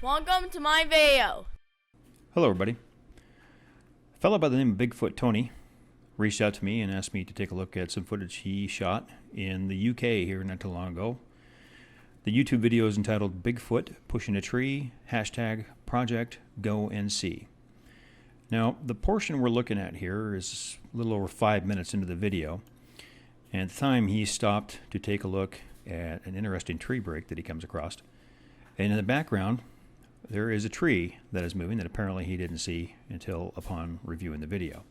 Welcome to my video. Hello everybody. A fellow by the name of Bigfoot Tony reached out to me and asked me to take a look at some footage he shot in the UK here not too long ago. The YouTube video is entitled Bigfoot Pushing a Tree, #Project Go and See. Now, the portion we're looking at here is a little over 5 minutes into the video, and at the time he stopped to take a look at an interesting tree break that he comes across. And in the background, there is a tree that is moving that apparently he didn't see until upon reviewing the video.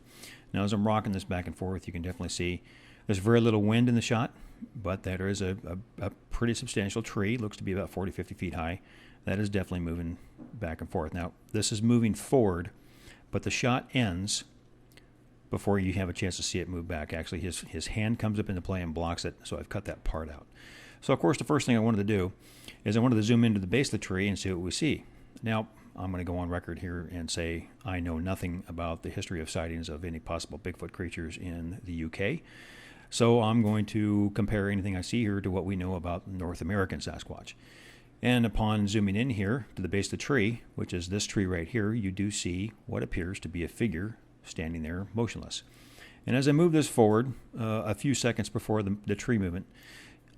Now, as I'm rocking this back and forth, you can definitely see there's very little wind in the shot, but there is a pretty substantial tree, looks to be about 40, 50 feet high, that is definitely moving back and forth. Now, this is moving forward, but the shot ends before you have a chance to see it move back. Actually, his hand comes up into play and blocks it, so I've cut that part out. So, of course, the first thing I wanted to do is I wanted to zoom into the base of the tree and see what we see. Now, I'm going to go on record here and say I know nothing about the history of sightings of any possible Bigfoot creatures in the UK. So I'm going to compare anything I see here to what we know about North American Sasquatch. And upon zooming in here to the base of the tree, which is this tree right here, you do see what appears to be a figure standing there motionless. And as I move this forward, a few seconds before the tree movement,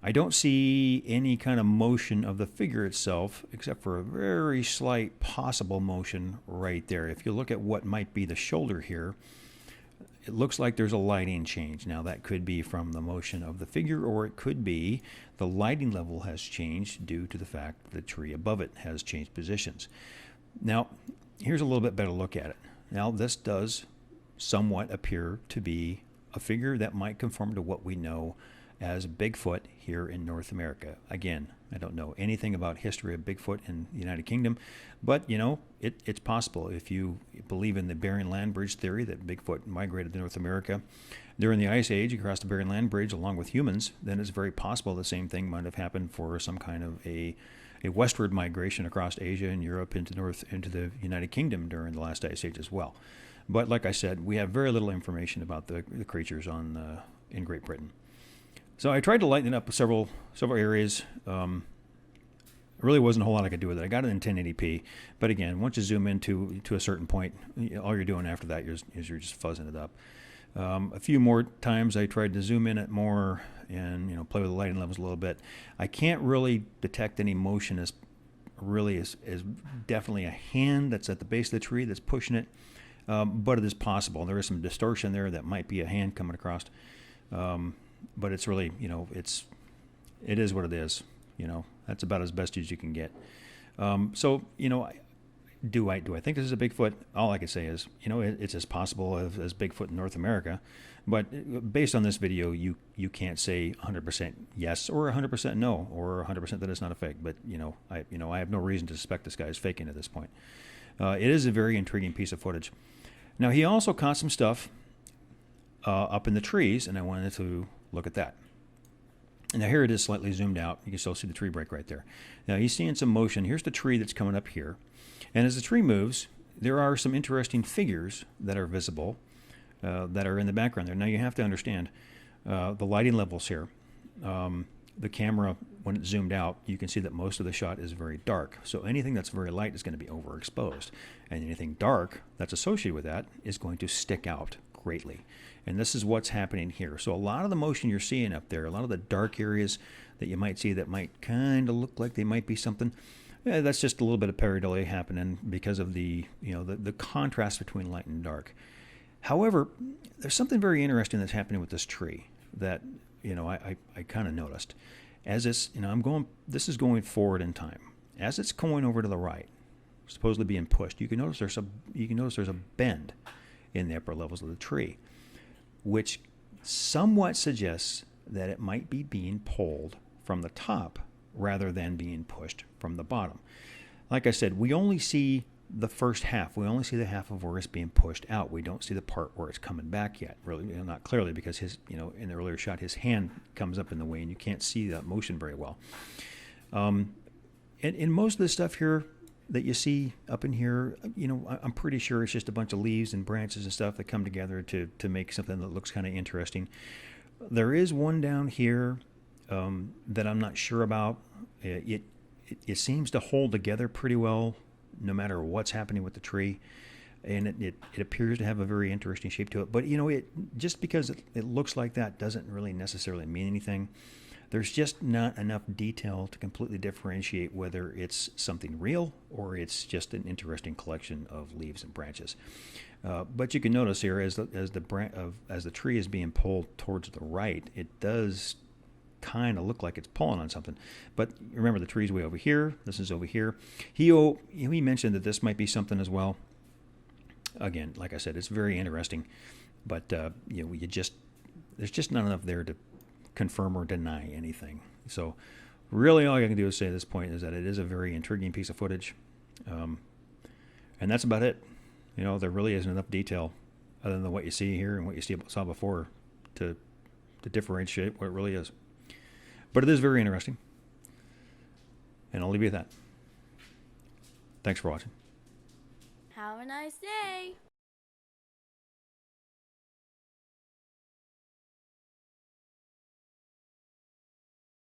I don't see any kind of motion of the figure itself, except for a very slight possible motion right there. If you look at what might be the shoulder here, it looks like there's a lighting change. Now, that could be from the motion of the figure, or it could be the lighting level has changed due to the fact that the tree above it has changed positions. Now, here's a little bit better look at it. Now, this does somewhat appear to be a figure that might conform to what we know as Bigfoot here in North America. Again, I don't know anything about history of Bigfoot in the United Kingdom, but, you know, it's possible. If you believe in the Bering Land Bridge theory that Bigfoot migrated to North America during the Ice Age across the Bering Land Bridge along with humans, then it's very possible the same thing might have happened for some kind of a westward migration across Asia and Europe into the United Kingdom during the last Ice Age as well. But like I said, we have very little information about the creatures in Great Britain. So I tried to lighten it up several areas. There really wasn't a whole lot I could do with it. I got it in 1080p, but again, once you zoom into a certain point, all you're doing after that is you're just fuzzing it up. A few more times I tried to zoom in it more and play with the lighting levels a little bit. I can't really detect any motion as definitely a hand that's at the base of the tree that's pushing it, but it is possible. There is some distortion there that might be a hand coming across. But it's really, it is what it is. That's about as best as you can get. Do I think this is a Bigfoot? All I can say is, it's as possible as Bigfoot in North America. But based on this video, you can't say 100% yes or 100% no or 100% that it's not a fake. But I have no reason to suspect this guy is faking at this point. It is a very intriguing piece of footage. Now, he also caught some stuff up in the trees, and I wanted to look at that. And now here it is slightly zoomed out. You can still see the tree break right there. Now he's seeing some motion. Here's the tree that's coming up here. And as the tree moves, there are some interesting figures that are visible that are in the background there. Now you have to understand the lighting levels here. The camera, when it's zoomed out, you can see that most of the shot is very dark. So anything that's very light is going to be overexposed. And anything dark that's associated with that is going to stick out greatly. And this is what's happening here. So a lot of the motion you're seeing up there, a lot of the dark areas that you might see that might kind of look like they might be something, that's just a little bit of pareidolia happening because of the contrast between light and dark. However, there's something very interesting that's happening with this tree that I kind of noticed. As it's this is going forward in time. As it's going over to the right, supposedly being pushed, you can notice there's a bend in the upper levels of the tree, which somewhat suggests that it might be being pulled from the top rather than being pushed from the bottom. Like I said, we only see the first half. We only see the half of where it's being pushed out. We don't see the part where it's coming back yet, really, not clearly, because in the earlier shot, his hand comes up in the way and you can't see that motion very well. And in most of the stuff here that you see up in here, I'm pretty sure it's just a bunch of leaves and branches and stuff that come together to make something that looks kind of interesting. There is one down here that I'm not sure about. It it seems to hold together pretty well no matter what's happening with the tree. And it appears to have a very interesting shape to it. But, just because it looks like that doesn't really necessarily mean anything. There's just not enough detail to completely differentiate whether it's something real or it's just an interesting collection of leaves and branches. But you can notice here as the tree is being pulled towards the right, it does kind of look like it's pulling on something. But remember, the tree's way over here. This is over here. He mentioned that this might be something as well. Again, like I said, it's very interesting, but there's just not enough there to confirm or deny anything. So really all I can do is say at this point is that it is a very intriguing piece of footage. And that's about it. There really isn't enough detail other than what you see here and what you saw before to differentiate what it really is. But it is very interesting. And I'll leave you at that. Thanks for watching. Have a nice day.